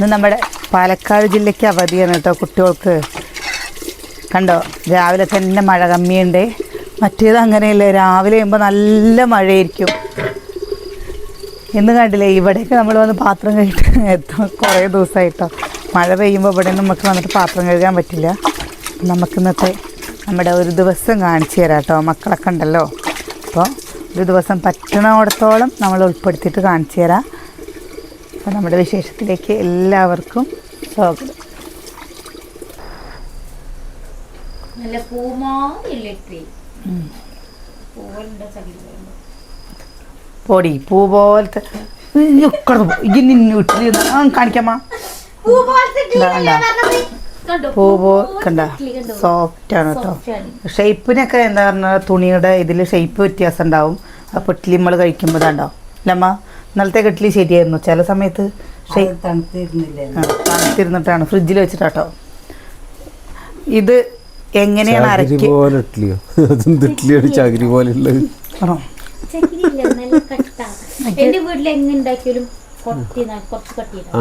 ഇന്ന് നമ്മുടെ പാലക്കാട് ജില്ലയ്ക്ക് അവധിയാണ് കേട്ടോ കുട്ടികൾക്ക്. കണ്ടോ, രാവിലെ തന്നെ മഴ കമ്മിയുണ്ട്. മറ്റേത് അങ്ങനെയല്ലേ, രാവിലെ ആകുമ്പോൾ നല്ല മഴയായിരിക്കും. ഇന്ന് കണ്ടില്ലേ, ഇവിടേക്ക് നമ്മൾ വന്ന് പാത്രം കഴുകിയിട്ട് എത്താൻ കുറേ ദിവസമായിട്ടോ. മഴ പെയ്യുമ്പോൾ ഇവിടെ നമുക്ക് വന്നിട്ട് പാത്രം കഴുകാൻ പറ്റില്ല. നമുക്കിന്നത്തെ നമ്മുടെ ഒരു ദിവസം കാണിച്ചു തരാം കേട്ടോ. മക്കളൊക്കെ ഉണ്ടല്ലോ, അപ്പോൾ ഒരു ദിവസം പറ്റണോടത്തോളം നമ്മൾ ഉൾപ്പെടുത്തിയിട്ട് കാണിച്ചു തരാം. അപ്പോൾ നമ്മുടെ വിശേഷത്തിലേക്ക് എല്ലാവർക്കും സ്വാഗതം. നല്ല പൊടി പൂ പോലത്തെ ഇഡ്ഡലി കാണിക്കാമ്മ. പൂ കണ്ട സോഫ്റ്റ് ആണ് കേട്ടോ. ഷേപ്പിനൊക്കെ എന്താ പറഞ്ഞാൽ തുണിയുടെ ഇതിൽ ഷേപ്പ് വ്യത്യാസം ഉണ്ടാവും. അപ്പോൾ ഇഡ്ഡലി നമ്മൾ കഴിക്കുമ്പോൾ ഇതാണ്ടോ അല്ലമ്മ. ഇന്നലത്തെ ഇഡ്ഡലി ശരിയായിരുന്നു, ചില സമയത്ത് തണുത്തിരുന്നിട്ടാണ് ഫ്രിഡ്ജിൽ വെച്ചിട്ടാട്ടോ. ഇത് എങ്ങനെയാണ് അരക്കി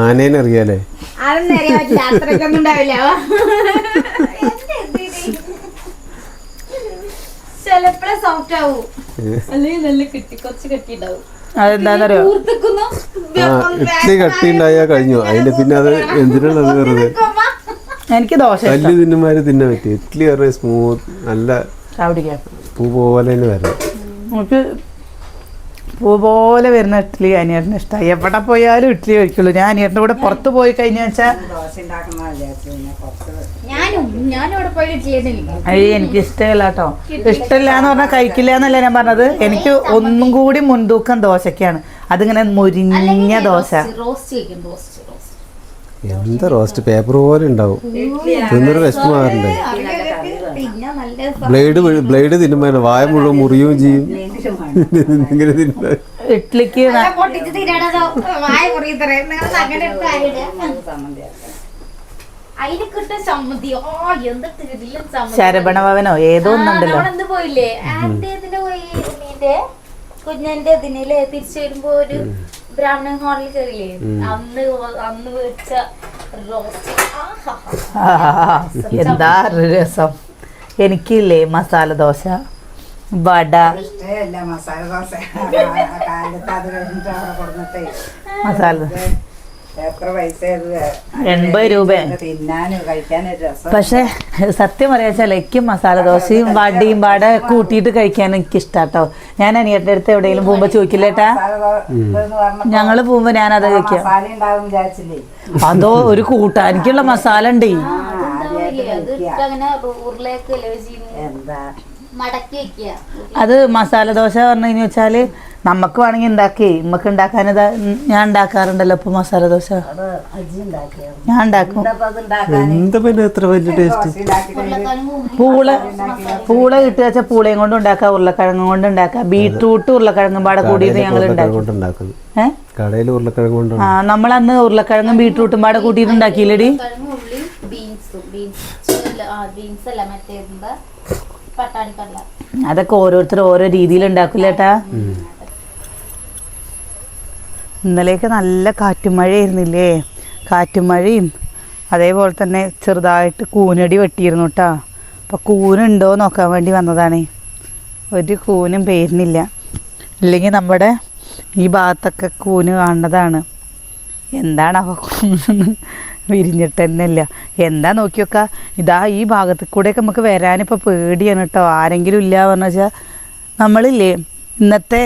ആനേനറിയാലേ ചിലപ്പോഴേ സോഫ്റ്റ് ആവും, അല്ലെങ്കിൽ നല്ല കിട്ടി കുറച്ച് കട്ടിണ്ടാവും. അതെന്താന്നറിയോ, ഇഡ്ഡലി കട്ടിണ്ടായാ കഴിഞ്ഞു. അതിന്റെ പിന്നെ അത് എന്തിനുള്ളത് വെറുതെ. എനിക്ക് ദോശ കല്ല് തിന്നുമാര് തിന്നാൻ പറ്റും. ഇഡ്ഡലി പറഞ്ഞ സ്മൂത്ത് നല്ല പൂ പോലെ തന്നെ വരണം. നമുക്ക് പൂ പോലെ വരുന്ന ഇഡ്ഡലി അനിയേട്ടന് ഇഷ്ടമായി. എവിടെ പോയാലും ഇഡ്ഡലി കഴിക്കുള്ളൂ. ഞാൻ അനിയേട്ടൻ്റെ കൂടെ പുറത്ത് പോയി കഴിഞ്ഞാൽ വെച്ചാൽ എനിക്ക് ഇഷ്ടമില്ല കേട്ടോ. ഇഷ്ടമില്ല എന്ന് പറഞ്ഞാൽ കഴിക്കില്ല എന്നല്ല ഞാൻ പറഞ്ഞത്. എനിക്ക് ഒന്നും കൂടി മുൻതൂക്കം ദോശക്കാണ്. അതിങ്ങനെ മുരിഞ്ഞ ദോശ. എന്താ റോസ്റ്റ് പേപ്പർ പോലെ ഉണ്ടാവും. തിന്നൊരു വിഷമാറുണ്ട്. ബ്ലേഡ് തിന്നുമ്പോ വായ മുഴുവൻ മുറിയുകയും ചെയ്യും. ഇങ്ങനെ തിന്ന ഇഡ്ഡലിക്ക് ശരവണ ഭവനോ ഏതോ ഒന്നുണ്ടല്ലോ പോയില്ലേ കുഞ്ഞന്റെ ഇതിനില്ലേ തിരിച്ചു വരുമ്പോ ഒരു ബ്രാഹ്മണൻ ഹോട്ടലിൽ കയറില്ലേ, അന്ന് വെച്ച റോസ്റ്റ് എന്താ രസം. എനിക്കില്ലേ മസാല ദോശ, വട, മസാല 80 രൂപ. പക്ഷെ സത്യം പറയാച്ചാൽ എനിക്ക് മസാല ദോശയും വടിയും പാടെ കൂട്ടിയിട്ട് കഴിക്കാൻ എനിക്ക് ഇഷ്ടാട്ടോ. ഞാൻ അനിയന്റെ അടുത്ത് എവിടെയെങ്കിലും പോകുമ്പോ ചോദിക്കില്ലേട്ടാ, ഞങ്ങള് പോകുമ്പോ ഞാനത് കഴിക്കാം. അതോ ഒരു കൂട്ടാനിക്കുള്ള മസാല ഉണ്ട്. അത് മസാല ദോശ പറഞ്ഞു കഴിഞ്ഞു വെച്ചാല് നമുക്ക് വേണമെങ്കിൽ ഉണ്ടാക്കി നമുക്ക് ഉണ്ടാക്കാനത് ഞാൻ ഉണ്ടാക്കാറുണ്ടല്ലോ. ഇപ്പൊ മസാല ദോശ ഞാൻ ഉണ്ടാക്കും. പൂള കിട്ടുക വെച്ചാൽ പൂളയും കൊണ്ട് ഉണ്ടാക്കാം, ഉരുളക്കിഴങ്ങും കൊണ്ട് ഉണ്ടാക്കാം, ബീട്രൂട്ട് ഉരുളക്കിഴങ്ങും പാടെ കൂടിയിട്ട് ഞങ്ങൾ ഉണ്ടാക്കും. നമ്മളന്ന് ഉരുളക്കിഴങ്ങും ബീട്രൂട്ടും പാടെ കൂട്ടിയിട്ട് ഉണ്ടാക്കിയില്ലേടി. അതൊക്കെ ഓരോരുത്തർ ഓരോ രീതിയിൽ ഉണ്ടാക്കില്ലേട്ടാ. ഇന്നലെയൊക്കെ നല്ല കാറ്റുമഴയായിരുന്നില്ലേ. കാറ്റുമഴയും അതേപോലെ തന്നെ ചെറുതായിട്ട് കൂനടി വെട്ടിയിരുന്നു കേട്ടോ. അപ്പോൾ കൂനുണ്ടോ നോക്കാൻ വേണ്ടി വന്നതാണ്. ഒരു കൂനും പേരുന്നില്ല. ഇല്ലെങ്കിൽ നമ്മുടെ ഈ ഭാഗത്തൊക്കെ കൂന് കാണുന്നതാണ്. എന്താണ് അവ വിരിഞ്ഞിട്ട് തന്നെ ഇല്ല. എന്താ നോക്കി നോക്കുക, ഇതാ ഈ ഭാഗത്ത് കൂടെയൊക്കെ നമുക്ക് വരാനിപ്പോൾ പേടിയാണ് കേട്ടോ. ആരെങ്കിലും ഇല്ല പറഞ്ഞു വെച്ചാൽ നമ്മളില്ലേ ഇന്നത്തെ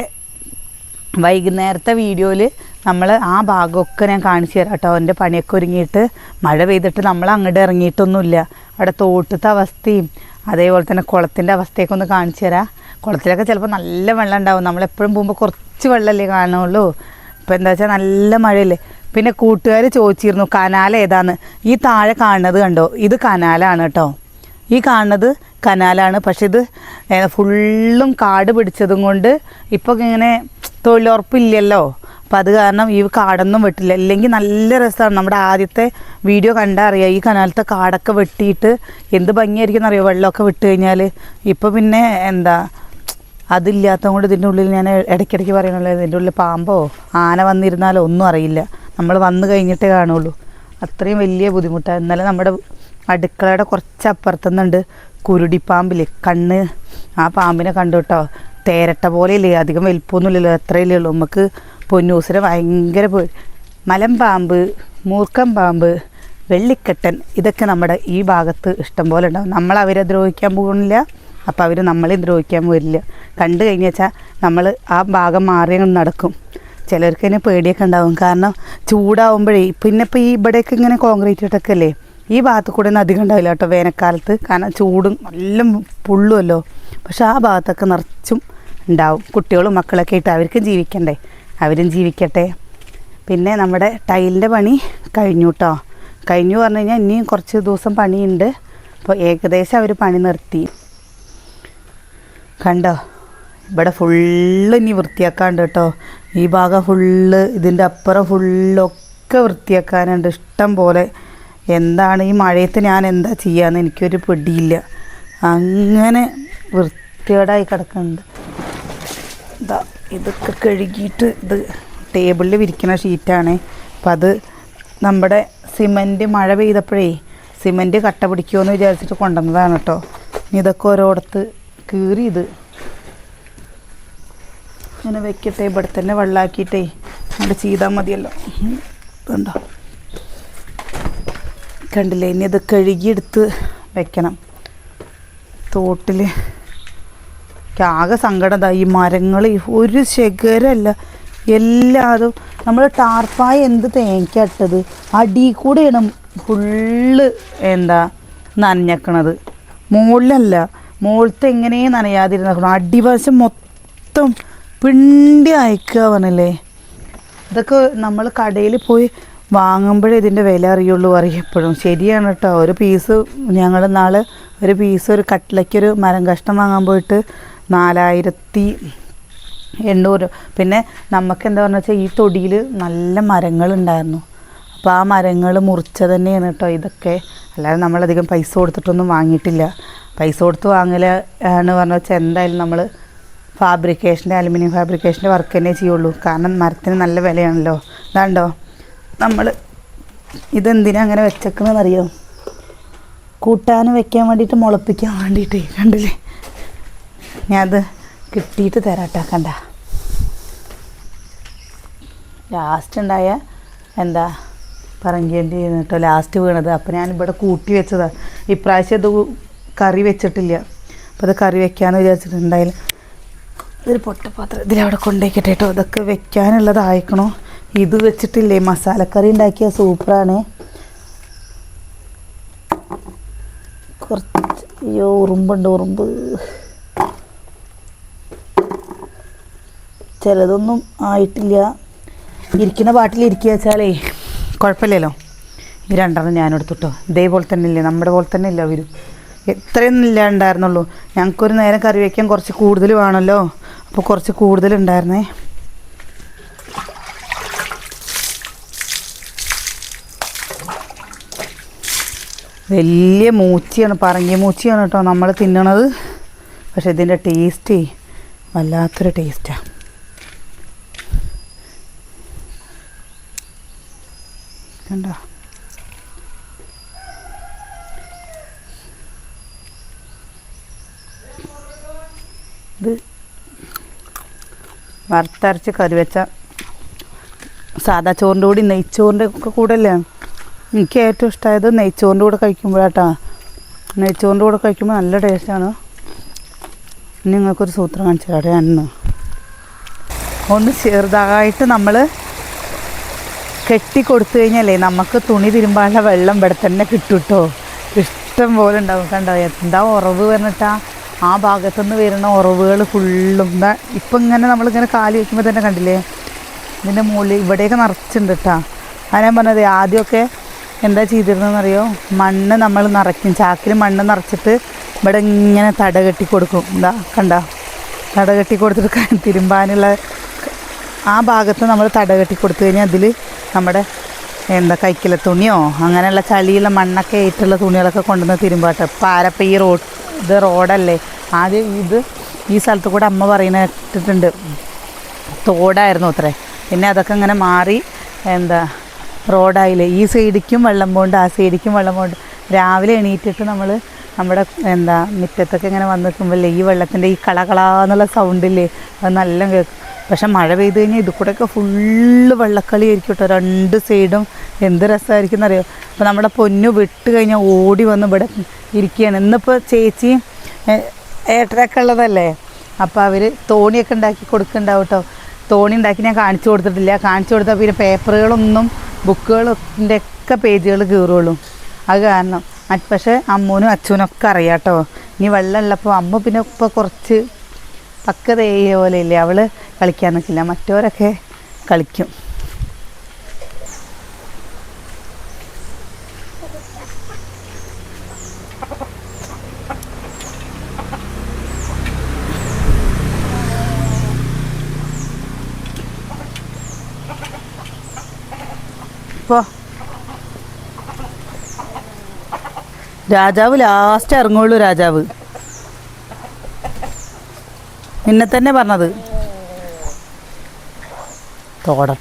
വൈകുന്നേരത്തെ വീഡിയോയിൽ നമ്മൾ ആ ഭാഗമൊക്കെ ഞാൻ കാണിച്ചു തരാം കേട്ടോ. എൻ്റെ പണിയൊക്കെ ഒരുങ്ങിയിട്ട് മഴ പെയ്തിട്ട് നമ്മൾ അങ്ങോട്ട് ഇറങ്ങിയിട്ടൊന്നുമില്ല. അവിടെ തോട്ടത്തെ അവസ്ഥയും അതേപോലെ തന്നെ കുളത്തിൻ്റെ അവസ്ഥയൊക്കെ ഒന്ന് കാണിച്ചു തരാം. കുളത്തിലൊക്കെ ചിലപ്പോൾ നല്ല വെള്ളം ഉണ്ടാവും. നമ്മളെപ്പോഴും പോകുമ്പോൾ കുറച്ച് വെള്ളമല്ലേ കാണുള്ളൂ. ഇപ്പോൾ എന്താ വെച്ചാൽ നല്ല മഴയല്ലേ. പിന്നെ കൂട്ടുകാർ ചോദിച്ചിരുന്നു കനാൽ ഏതാന്ന്. ഈ താഴെ കാണുന്നത് കണ്ടോ, ഇത് കനാലാണ് കേട്ടോ. ഈ കാണുന്നത് കനാലാണ്. പക്ഷെ ഇത് ഫുള്ളും കാട് പിടിച്ചതും കൊണ്ട് ഇപ്പോൾ ഇങ്ങനെ തൊഴിലുറപ്പില്ലല്ലോ. അപ്പം അത് കാരണം ഈ കാടൊന്നും വെട്ടില്ല. ഇല്ലെങ്കിൽ നല്ല രസമാണ്. നമ്മുടെ ആദ്യത്തെ വീഡിയോ കണ്ടാൽ അറിയാം, ഈ കനാലത്തെ കാടൊക്കെ വെട്ടിയിട്ട് എന്ത് ഭംഗിയായിരിക്കും എന്നറിയോ വെള്ളമൊക്കെ വിട്ട് കഴിഞ്ഞാൽ. ഇപ്പോൾ പിന്നെ എന്താ അതില്ലാത്തത് കൊണ്ട് ഇതിൻ്റെ ഉള്ളിൽ ഞാൻ ഇടയ്ക്കിടയ്ക്ക് പറയണല്ലോ, ഇതിൻ്റെ ഉള്ളിൽ പാമ്പോ ആന വന്നിരുന്നാലോ ഒന്നും അറിയില്ല. നമ്മൾ വന്നു കഴിഞ്ഞിട്ടേ കാണുള്ളൂ. അത്രയും വലിയ ബുദ്ധിമുട്ടാണ്. ഇന്നലെ നമ്മുടെ അടുക്കളയുടെ കുറച്ച് അപ്പുറത്തുനിന്നുണ്ട് കുരുടിപ്പാമ്പില്ലേ, കണ്ണ്, ആ പാമ്പിനെ കണ്ടു കേട്ടോ. തേരട്ട പോലെയില്ലേ, അധികം വലിപ്പമൊന്നുമില്ലല്ലോ, എത്രയല്ലേ ഉള്ളൂ. നമുക്ക് പൊന്നൂസിനെ ഭയങ്കര മലമ്പാമ്പ്, മൂർക്കം പാമ്പ്, വെള്ളിക്കെട്ടൻ, ഇതൊക്കെ നമ്മുടെ ഈ ഭാഗത്ത് ഇഷ്ടം പോലെ ഉണ്ടാവും. നമ്മൾ അവരെ ദ്രോഹിക്കാൻ പോകുന്നില്ല, അപ്പോൾ അവർ നമ്മളെ ദ്രോഹിക്കാൻ വരില്ല. കണ്ടു കഴിഞ്ഞ് വെച്ചാൽ നമ്മൾ ആ ഭാഗം മാറി നടക്കും. ചിലർക്ക് തന്നെ പേടിയൊക്കെ ഉണ്ടാവും, കാരണം ചൂടാവുമ്പോഴേ. പിന്നെ ഇപ്പോൾ ഈ ഇവിടെയൊക്കെ ഇങ്ങനെ കോൺക്രീറ്റ് ഇട്ടൊക്കെ അല്ലേ, ഈ ഭാഗത്ത് കൂടെ ഒന്നും അധികം ഉണ്ടാവില്ല കേട്ടോ വേനൽക്കാലത്ത്, കാരണം ചൂടും എല്ലാം പൊള്ളുമല്ലോ. പക്ഷെ ആ ഭാഗത്തൊക്കെ നിറച്ചും ഉണ്ടാവും. കുട്ടികളും മക്കളൊക്കെ ആയിട്ട് അവർക്കും ജീവിക്കണ്ടേ, അവരും ജീവിക്കട്ടെ. പിന്നെ നമ്മുടെ ടൈലിൻ്റെ പണി കഴിഞ്ഞു കേട്ടോ. കഴിഞ്ഞു പറഞ്ഞു കഴിഞ്ഞാൽ ഇനിയും കുറച്ച് ദിവസം പണിയുണ്ട്. അപ്പോൾ ഏകദേശം അവർ പണി നിർത്തി. കണ്ടോ, ഇവിടെ ഫുള്ള് ഇനി വൃത്തിയാക്കാണ്ട് കേട്ടോ. ഈ ഭാഗം ഫുള്ള്, ഇതിൻ്റെ അപ്പുറം ഫുള്ളൊക്കെ വൃത്തിയാക്കാനുണ്ട് ഇഷ്ടം പോലെ. എന്താണ് ഈ മഴയത്ത് ഞാൻ എന്താ ചെയ്യാന്ന് എനിക്കൊരു പിടിയില്ല. അങ്ങനെ വൃത്തികേടായി കിടക്കുന്നുണ്ട്. ഇതാ ഇതൊക്കെ കഴുകിയിട്ട്, ഇത് ടേബിളിൽ വിരിക്കുന്ന ഷീറ്റാണ്. അപ്പം അത് നമ്മുടെ സിമൻറ്റ് മഴ പെയ്തപ്പോഴേ സിമൻറ്റ് കട്ട പിടിക്കുമെന്ന് വിചാരിച്ചിട്ട് കൊണ്ടുവന്നതാണ് കേട്ടോ. ഇതൊക്കെ ഓരോടത്ത് കീറി ഇത് ഇങ്ങനെ വെക്കട്ടെ, ഇവിടെ തന്നെ വെള്ളമാക്കിയിട്ടേ അവിടെ ചെയ്താൽ മതിയല്ലോ. ഇതുണ്ടോ, കണ്ടില്ലേ? ഇനി ഇത് കഴുകിയെടുത്ത് വെക്കണം തോട്ടിൽ. ആകെ സങ്കടം എന്താ, ഈ മരങ്ങൾ ഒരു ശേഖരമല്ല, എല്ലാതും നമ്മൾ ടാർപ്പായ എന്ത് തേങ്ങയിട്ടത് അടി കൂടെയാണ് ഫുള്ള് എന്താ നനഞ്ഞക്കണത്. മുകളിലല്ല, മുകളിലത്തെ എങ്ങനെയും നനയാതിരുന്ന അടിവശം മൊത്തം പിണ്ടി അയക്കുക പറഞ്ഞല്ലേ. ഇതൊക്കെ നമ്മൾ കടയിൽ പോയി വാങ്ങുമ്പോഴേ ഇതിൻ്റെ വില അറിയുള്ളൂ പറയും എപ്പോഴും. ശരിയാണ് കേട്ടോ. ഒരു പീസ് ഞങ്ങൾ നാളെ ഒരു പീസ് ഒരു കട്ടിലയ്ക്കൊരു മരം കഷ്ണം വാങ്ങാൻ പോയിട്ട് 4800. പിന്നെ നമുക്ക് എന്താ പറഞ്ഞാൽ വെച്ചാൽ ഈ തൊടിയിൽ നല്ല മരങ്ങളുണ്ടായിരുന്നു. അപ്പോൾ ആ മരങ്ങൾ മുറിച്ചത് തന്നെയാണ് കേട്ടോ ഇതൊക്കെ. അല്ലാതെ നമ്മളധികം പൈസ കൊടുത്തിട്ടൊന്നും വാങ്ങിയിട്ടില്ല. പൈസ കൊടുത്ത് വാങ്ങലാണ് പറഞ്ഞു വെച്ചാൽ എന്തായാലും നമ്മൾ ഫാബ്രിക്കേഷൻ്റെ, അലുമിനിയം ഫാബ്രിക്കേഷൻ്റെ വർക്ക് തന്നെ ചെയ്യുള്ളൂ. കാരണം മരത്തിന് നല്ല വിലയാണല്ലോ. ഇതാണ്ടോ നമ്മൾ ഇതെന്തിനാ അങ്ങനെ വെച്ചേക്കുന്നതെന്നറിയോ? കൂട്ടാനും വെക്കാൻ വേണ്ടിയിട്ട്, മുളപ്പിക്കാൻ വേണ്ടിയിട്ട്. കണ്ടില്ലേ, ഞാനത് കിട്ടിയിട്ട് തരാട്ടാ. കണ്ട ലാസ്റ്റ് ഉണ്ടായ എന്താ പറങ്കേണ്ടി കേട്ടോ ലാസ്റ്റ് വീണത്. അപ്പോൾ ഞാനിവിടെ കൂട്ടി വെച്ചതാണ്. ഇപ്രാവശ്യം ഇത് കറി വെച്ചിട്ടില്ല. അപ്പോൾ അത് കറി വെക്കാമെന്ന് വിചാരിച്ചിട്ടുണ്ടായാലും ഇതൊരു പൊട്ടപ്പാത്രം ഇതിലവിടെ കൊണ്ടുപോയിക്കട്ടെ കേട്ടോ. ഇതൊക്കെ വെക്കാനുള്ളതായിക്കണോ. ഇത് വെച്ചിട്ടില്ലേ മസാലക്കറി ഉണ്ടാക്കിയ സൂപ്പറാണ്. കുറച്ച് അയ്യോ ഉറുമ്പുണ്ട്, ഉറുമ്പ്. ചിലതൊന്നും ആയിട്ടില്ല. ഇരിക്കുന്ന പാട്ടിൽ ഇരിക്കുക വെച്ചാലേ കുഴപ്പമില്ലല്ലോ. ഈ രണ്ടെണ്ണം ഞാനെടുത്തുട്ടോ. ഇതേപോലെ തന്നെ ഇല്ലേ, നമ്മുടെ പോലെ തന്നെ ഇല്ല അവരും. എത്രയൊന്നും ഇല്ല ഉണ്ടായിരുന്നുള്ളൂ. ഞങ്ങൾക്കൊരു നേരം കറി വയ്ക്കാൻ കുറച്ച് കൂടുതൽ വേണമല്ലോ, അപ്പോൾ കുറച്ച് കൂടുതലുണ്ടായിരുന്നേ. വലിയ മൂച്ചിയാണ്, പറങ്ങിയ മൂച്ചിയാണ് കേട്ടോ നമ്മൾ തിന്നണത്. പക്ഷെ ഇതിൻ്റെ ടേസ്റ്റേ വല്ലാത്തൊരു ടേസ്റ്റാണ്. കണ്ടോ, ഇത് വറുത്തരച്ച് കറി വെച്ച സാദാ ചോറിൻ്റെ കൂടി നെയ്ച്ചോറിൻ്റെ ഒക്കെ കൂടെ അല്ലേ എനിക്ക് ഏറ്റവും ഇഷ്ടമായത്. നെയ്ച്ചോറിൻ്റെ കൂടെ കഴിക്കുമ്പോഴാട്ടോ. നെയ്ച്ചോറിൻ്റെ കൂടെ കഴിക്കുമ്പോൾ നല്ല ടേസ്റ്റാണ്. ഇനി നിങ്ങൾക്കൊരു സൂത്രം കാണിച്ചു തരാം. ഞാനിന്ന് ഒന്ന് ചെറുതായിട്ട് നമ്മൾ കെട്ടി കൊടുത്തു കഴിഞ്ഞാലേ നമുക്ക് തുണി തിരുമ്പാനുള്ള വെള്ളം ഇവിടെ തന്നെ കിട്ടും കേട്ടോ. ഇഷ്ടം പോലെ ഉണ്ടാവും. കണ്ടോ എന്താ ഉറവ് പറഞ്ഞിട്ടാ ആ ഭാഗത്തുനിന്ന് വരുന്ന ഉറവുകൾ ഫുള്ളും. എന്താ ഇപ്പം ഇങ്ങനെ നമ്മളിങ്ങനെ കാല് വയ്ക്കുമ്പോൾ തന്നെ കണ്ടില്ലേ ഇതിൻ്റെ മുകളിൽ ഇവിടെയൊക്കെ നിറച്ചുണ്ട് കേട്ടോ. അത് ഞാൻ പറഞ്ഞത് ആദ്യമൊക്കെ എന്താ ചെയ്തിരുന്നതെന്നറിയോ, മണ്ണ് നമ്മൾ നിറയ്ക്കും, ചാക്കിൽ മണ്ണ് നിറച്ചിട്ട് ഇവിടെ ഇങ്ങനെ തട കെട്ടി കൊടുക്കും. എന്താ കണ്ട തട കെട്ടി കൊടുത്തിട്ട് തിരുമ്പാനുള്ള ആ ഭാഗത്ത് നമ്മൾ തട കെട്ടി കൊടുത്തു കഴിഞ്ഞാൽ അതിൽ നമ്മുടെ എന്താ കൈക്കിലെ തുണിയോ അങ്ങനെയുള്ള ചളിയുള്ള മണ്ണൊക്കെ ആയിട്ടുള്ള തുണികളൊക്കെ കൊണ്ടുവന്ന് തിരുമ്പാട്ടെ. ഇപ്പം ആരപ്പം ഈ ഇത് റോഡല്ലേ. ആദ്യം ഈ സ്ഥലത്ത് കൂടെ അമ്മ പറയുന്ന കേട്ടിട്ടുണ്ട് തോടായിരുന്നു അത്രേ. പിന്നെ അതൊക്കെ ഇങ്ങനെ മാറി എന്താ റോഡായില്ലേ, ഈ സൈഡിക്കും വെള്ളം പോണ്ട് ആ സൈഡിക്കും വെള്ളം പോണ്ട്. രാവിലെ എണീറ്റിട്ട് നമ്മൾ നമ്മുടെ മുറ്റത്തൊക്കെ ഇങ്ങനെ വന്ന് നിൽക്കുമ്പോഴല്ലേ ഈ വെള്ളത്തിൻ്റെ ഈ കളകളാന്നുള്ള സൗണ്ടില്ലേ, അത് നല്ല കേൾക്കും. പക്ഷെ മഴ പെയ്ത് കഴിഞ്ഞാൽ ഇത് കൂടെയൊക്കെ ഫുള്ള് വെള്ളക്കളി ആയിരിക്കും കേട്ടോ, രണ്ട് സൈഡും. എന്ത് രസമായിരിക്കും എന്നറിയോ. അപ്പോൾ നമ്മുടെ പൊന്നു വിട്ട് കഴിഞ്ഞാൽ ഓടി വന്ന് ഇവിടെ ഇരിക്കുകയാണ്. ഇന്നിപ്പോൾ ചേച്ചി ഏട്ടനൊക്കെ ഉള്ളതല്ലേ, അപ്പോൾ അവർ തോണിയൊക്കെ ഉണ്ടാക്കി കൊടുക്കുന്നുണ്ടാവും കേട്ടോ. തോണി ഉണ്ടാക്കി ഞാൻ കാണിച്ചു കൊടുത്തിട്ടില്ല. കാണിച്ചു കൊടുത്താൽ പിന്നെ പേപ്പറുകളൊന്നും ബുക്കുകളിൻ്റെ ഒക്കെ പേജുകൾ കീറുള്ളൂ. അത് കാരണം പക്ഷേ അമ്മൂനും അച്ഛനും ഒക്കെ അറിയാം കേട്ടോ. ഇനി വെള്ളം ഉള്ളപ്പോൾ അമ്മ പിന്നെ ഇപ്പോൾ കുറച്ച് പക്വത പോലെ ഇല്ലേ, അവൾ കളിക്കാൻ നിൽക്കില്ല, മറ്റവരൊക്കെ കളിക്കും. ഇപ്പോൾ രാജാവ് ലാസ്റ്റ് ഇറങ്ങുള്ളൂ. രാജാവ് നിന്നെ തന്നെ പറഞ്ഞത് തോടം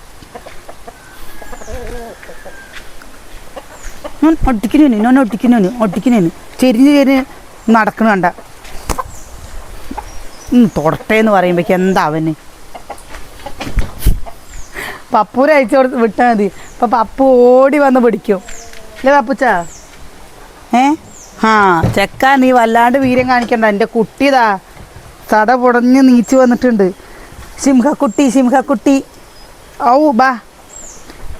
ഒട്ടിക്കുന്നതിന് ചെരിഞ്ഞ് നടക്കണ കണ്ട തൊടട്ടെ എന്ന് പറയുമ്പോഴേക്ക് എന്താ അവന്. പപ്പൂരെ അയച്ചു കൊടുത്ത് വിട്ടാൽ മതി. അപ്പം പപ്പു ഓടി വന്ന് പിടിക്കും അല്ലേ പപ്പുച്ച? ചെക്ക നീ വല്ലാണ്ട് വീര്യം കാണിക്കണ്ട. എൻ്റെ കുട്ടിതാ തട പുടഞ്ഞ് നീച്ചു വന്നിട്ടുണ്ട്. സിംഹക്കുട്ടി ഔ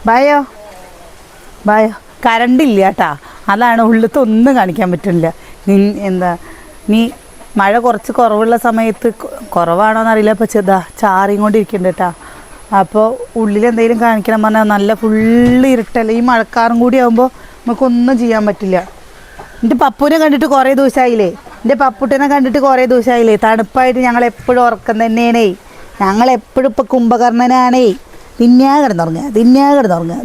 ബായോ കരണ്ടില്ല കേട്ടാ, അതാണ് ഉള്ളിലത്തെ ഒന്നും കാണിക്കാൻ പറ്റില്ല. നീ മഴ കുറച്ച് കുറവുള്ള സമയത്ത്, കുറവാണോന്നറിയില്ല, ഇപ്പോൾ ചാറിയും കൊണ്ടിരിക്കുന്നുണ്ട് കേട്ടാ. അപ്പോൾ ഉള്ളിലെന്തെങ്കിലും കാണിക്കണം പറഞ്ഞാൽ നല്ല ഫുള്ള് ഇരുട്ടല്ല. ഈ മഴക്കാറും കൂടി ആകുമ്പോൾ നമുക്കൊന്നും ചെയ്യാൻ പറ്റില്ല. എൻ്റെ പപ്പുവിനെ കണ്ടിട്ട് കുറേ ദിവസമായില്ലേ, എൻ്റെ പപ്പുട്ടിനെ കണ്ടിട്ട് കുറേ ദിവസമായില്ലേ. തണുപ്പായിട്ട് ഞങ്ങളെപ്പോഴും ഉറക്കം തന്നെയാണേ. ഞങ്ങളെപ്പോഴും ഇപ്പോൾ കുംഭകർണനാണേ. തിന്നാ കിടന്നുറങ്ങുക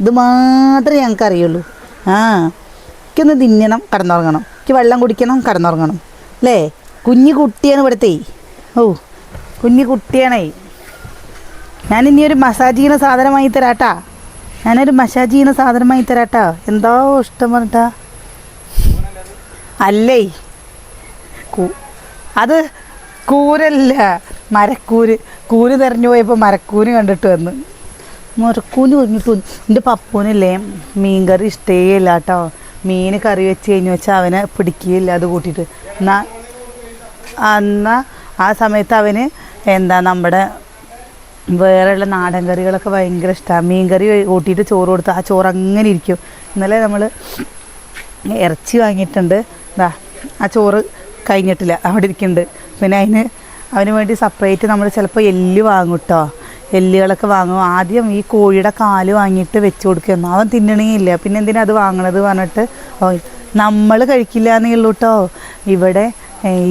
ഇത് മാത്രമേ ഞങ്ങൾക്ക് അറിയുള്ളൂ. എനിക്കൊന്ന് തിന്നണം, കിടന്നുറങ്ങണം, എനിക്ക് വെള്ളം കുടിക്കണം, കിടന്നുറങ്ങണം അല്ലേ. കുഞ്ഞു കുട്ടിയാണ് ഇവിടുത്തെ. കുഞ്ഞു കുട്ടിയാണേ. ഞാനിനി ഒരു മസാജ് ചെയ്യുന്ന സാധനമായി തരാട്ടാ. എന്താ ഇഷ്ടം പറഞ്ഞിട്ടാ അല്ലേ. അത് കൂരല്ല, കൂര് തെരഞ്ഞു പോയപ്പോൾ മരക്കൂന് കണ്ടിട്ട് വന്ന് മരക്കൂന് പറഞ്ഞിട്ട് എൻ്റെ പപ്പൂനല്ലേ മീൻകറി ഇഷ്ടേയില്ല കേട്ടോ. മീൻ കറി വെച്ച് കഴിഞ്ഞ് വെച്ചാൽ അവനെ പിടിക്കുകയില്ല. അത് കൂട്ടിയിട്ട് എന്നാൽ ആ സമയത്ത് അവന് നമ്മുടെ വേറെയുള്ള നാടൻ കറികളൊക്കെ ഭയങ്കര ഇഷ്ടമാണ്. മീൻ കറി കൂട്ടിയിട്ട് ചോറ് കൊടുത്ത് ആ ചോറ് അങ്ങനെ ഇരിക്കും. ഇന്നലെ നമ്മൾ ഇറച്ചി വാങ്ങിയിട്ടുണ്ട്. ആ ചോറ് കഴിഞ്ഞിട്ടില്ല, അവിടെ ഇരിക്കുന്നുണ്ട്. പിന്നെ അവന് വേണ്ടി സെപ്പറേറ്റ് നമ്മൾ ചിലപ്പോൾ എല്ല് വാങ്ങും കേട്ടോ. എല്ലുകളൊക്കെ വാങ്ങും. ആദ്യം ഈ കോഴിയുടെ കാല് വാങ്ങിയിട്ട് വെച്ച് കൊടുക്കുന്നു. അവൻ തിന്നണേയില്ല. പിന്നെ എന്തിനാ അത് വാങ്ങണത് പറഞ്ഞിട്ട് നമ്മൾ കഴിക്കില്ല എന്നേ ഉള്ളൂ കേട്ടോ. ഇവിടെ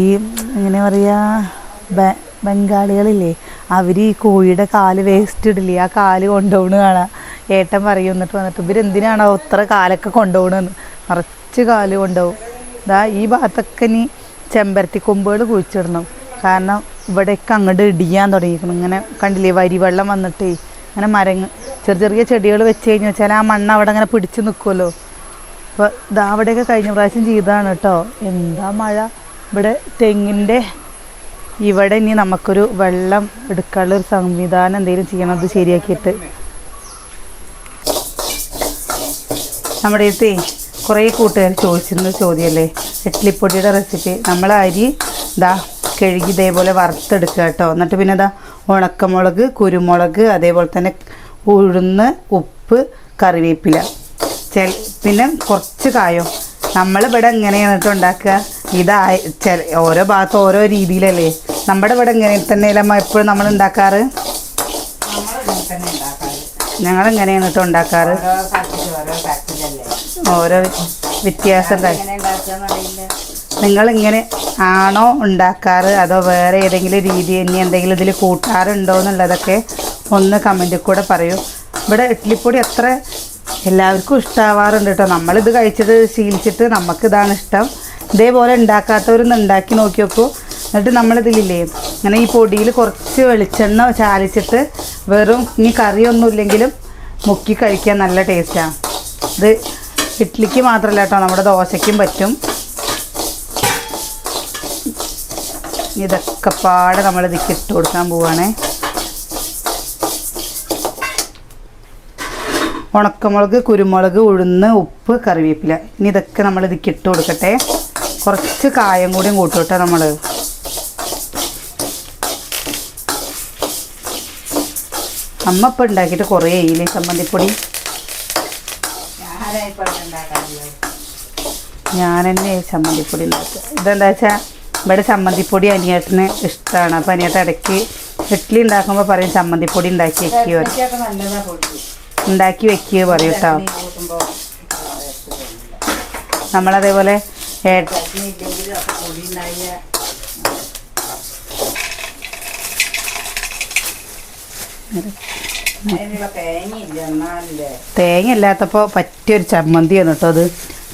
ഈ എങ്ങനെ പറയുക, ബംഗാളികളില്ലേ, അവർ ഈ കോഴിയുടെ കാല് വേസ്റ്റ് ഇടില്ലേ, ആ കാല് കൊണ്ടുപോകണ കാണാം. ഏട്ടൻ പറയും വന്നിട്ട് ഇവരെന്തിനാണോ ഇത്ര കാലൊക്കെ കൊണ്ടുപോകണമെന്ന്. നിറച്ച് കാല് കൊണ്ടുപോകും. ഈ ഭാഗത്തൊക്കെ ഇനി ചെമ്പരത്തി കൊമ്പുകൾ കുഴിച്ചിടണം. കാരണം ഇവിടെയൊക്കെ അങ്ങോട്ട് ഇടിയാൻ തുടങ്ങിയിരിക്കണം. ഇങ്ങനെ കണ്ടില്ലേ വരിവെള്ളം വന്നിട്ടേ അങ്ങനെ ചെറിയ ചെടികൾ വെച്ച് കഴിഞ്ഞ് വെച്ചാൽ ആ മണ്ണ് അവിടെ അങ്ങനെ പിടിച്ച് നിൽക്കുമല്ലോ. അപ്പോൾ അവിടെയൊക്കെ കഴിഞ്ഞ പ്രാവശ്യം ചെയ്തതാണ് കേട്ടോ. എന്താ മഴ. ഇവിടെ തെങ്ങിൻ്റെ ഇവിടെ ഇനി നമുക്കൊരു വെള്ളം എടുക്കാനുള്ളൊരു സംവിധാനം എന്തെങ്കിലും ചെയ്യണം. അത് ശരിയാക്കിയിട്ട് നമ്മുടെ അടുത്ത് കുറേ കൂട്ടുകാർ ചോദിച്ചിരുന്ന ചോദ്യമല്ലേ ഇഡ്ഡലിപ്പൊടിയുടെ റെസിപ്പി. നമ്മൾ അരി കഴുകി ഇതേപോലെ വറുത്തെടുക്കുക കേട്ടോ. എന്നിട്ട് പിന്നെ ഉണക്കമുളക്, കുരുമുളക്, അതേപോലെ തന്നെ ഉഴുന്ന്, ഉപ്പ്, കറിവേപ്പില, പിന്നെ കുറച്ച് കായം. നമ്മളിവിടെ എങ്ങനെയാണ് കേട്ടോ ഉണ്ടാക്കുക. ഓരോ ഭാഗത്ത് ഓരോ രീതിയിലല്ലേ. നമ്മുടെ ഇവിടെ എങ്ങനെ തന്നെയല്ല എപ്പോഴും നമ്മൾ ഉണ്ടാക്കാറ്. ഞങ്ങളെങ്ങനെയാണ് കേട്ടോ ഉണ്ടാക്കാറ്. ഓരോ വ്യത്യാസം. നിങ്ങളിങ്ങനെ ആണോ ഉണ്ടാക്കാറ് അതോ വേറെ ഏതെങ്കിലും രീതി ഇനി എന്തെങ്കിലും ഇതിൽ കൂട്ടാറുണ്ടോ എന്നുള്ളതൊക്കെ ഒന്ന് കമൻറ്റിൽ കൂടെ പറയൂ. ഇവിടെ ഇഡ്ഡലിപ്പൊടി അത്ര എല്ലാവർക്കും ഇഷ്ടമാവാറുണ്ട് കേട്ടോ. നമ്മളിത് കഴിച്ചിട്ട് ശീലിച്ചിട്ട് നമുക്കിതാണ് ഇഷ്ടം. ഇതേപോലെ ഉണ്ടാക്കാത്തവരൊന്ന് ഉണ്ടാക്കി നോക്കി നോക്കൂ. എന്നിട്ട് നമ്മളിതിലില്ലേ ഇങ്ങനെ ഈ പൊടിയിൽ കുറച്ച് വെളിച്ചെണ്ണ ചാലിച്ചിട്ട് വെറും ഇനി കറിയൊന്നും ഇല്ലെങ്കിലും മുക്കി കഴിക്കാൻ നല്ല ടേസ്റ്റാണ്. ഇത് ഇഡ്ഡലിക്ക് മാത്രമല്ല കേട്ടോ, നമ്മുടെ ദോശയ്ക്കും പറ്റും. ഇതൊക്കെ പാടെ നമ്മൾ ഇതിലേക്ക് ഇട്ട് കൊടുക്കാൻ പോവുകയാണേ. ഉണക്കമുളക്, കുരുമുളക്, ഉഴുന്ന്, ഉപ്പ്, കറിവേപ്പില. ഇനി ഇതൊക്കെ നമ്മൾ ഇതിലേക്ക് ഇട്ട് കൊടുക്കട്ടെ. കുറച്ച് കായം കൂടിയും കൂട്ടും കേട്ടോ നമ്മൾ. അമ്മ ഇപ്പം ഉണ്ടാക്കിയിട്ട് കുറേ ആയില്ലേ ചമ്മന്തിപ്പൊടി? ഞാൻ തന്നെ ചമ്മന്തിപ്പൊടി ഉണ്ടാക്കുക. ഇതെന്താ വെച്ചാൽ ഇവിടെ ചമ്മന്തിപ്പൊടി അനിയേട്ടന് ഇഷ്ടമാണ്. അപ്പം അനിയേട്ടൻ ഇടയ്ക്ക് ഇഡ്ഡലി ഉണ്ടാക്കുമ്പോൾ പറയും ചമ്മന്തിപ്പൊടി ഉണ്ടാക്കി വെക്കുക, ഉണ്ടാക്കി വെക്കുക പറയും കേട്ടോ. നമ്മളതേപോലെ തേങ്ങ ഇല്ലാത്തപ്പോൾ പറ്റിയൊരു ചമ്മന്തിയാണ് കേട്ടോ അത്.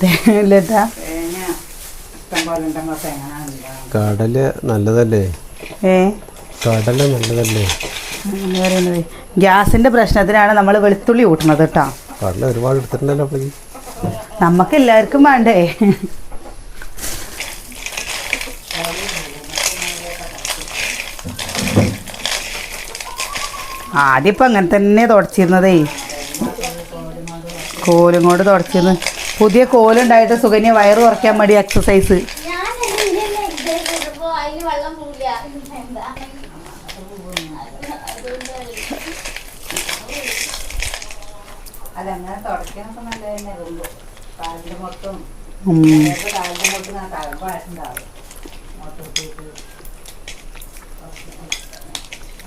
തേങ്ങ കടല നല്ലതല്ലേ? കടല നല്ലതല്ലേ? പറയുന്നത് ഗ്യാസിന്റെ പ്രശ്നത്തിനാണ് നമ്മൾ വെളുത്തുള്ളി കൂട്ടുന്നത് കേട്ടോ. കടല ഒരുപാട് എടുത്തിട്ടുണ്ടല്ലോ. നമുക്ക് എല്ലാവർക്കും വേണ്ടേ? ആദ്യം ഇപ്പം അങ്ങനെ തന്നെ തുടച്ചിരുന്നതേ, കോലും കൊണ്ട് തുടച്ചിരുന്നു. പുതിയ കോലുണ്ടായിട്ട് സുകന്യ വയറ് കുറയ്ക്കാൻ വേണ്ടി എക്സസൈസ്.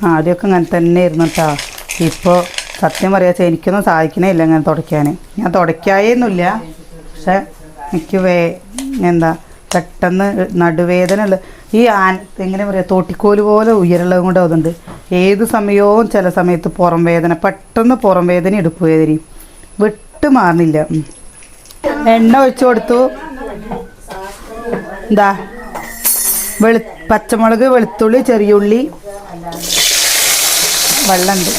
ആദ്യമൊക്കെ അങ്ങനെ തന്നെ ആയിരുന്നു കേട്ടോ. ഇപ്പോൾ സത്യം പറയാച്ചാൽ എനിക്കൊന്നും സാധിക്കണേ ഇല്ല അങ്ങനെ തുടയ്ക്കാൻ. ഞാൻ തുടയ്ക്കായൊന്നുമില്ല, പക്ഷെ എനിക്ക് എന്താ പെട്ടെന്ന് നടുവേദന ഉള്ള ഈ എങ്ങനെ പറയുക, തോട്ടിക്കോല് പോലെ ഉയരുള്ളത് കൊണ്ട് അതുണ്ട്. ഏത് സമയവും ചില സമയത്ത് പുറം വേദന, പെട്ടെന്ന് പുറം വേദന, ഇടുപ്പ് വേദനയും വിട്ട് മാറുന്നില്ല. എണ്ണ ഒഴിച്ചു കൊടുത്തു. എന്താ പച്ചമുളക്, വെളുത്തുള്ളി, ചെറിയുള്ളി, വെള്ളമുണ്ട്.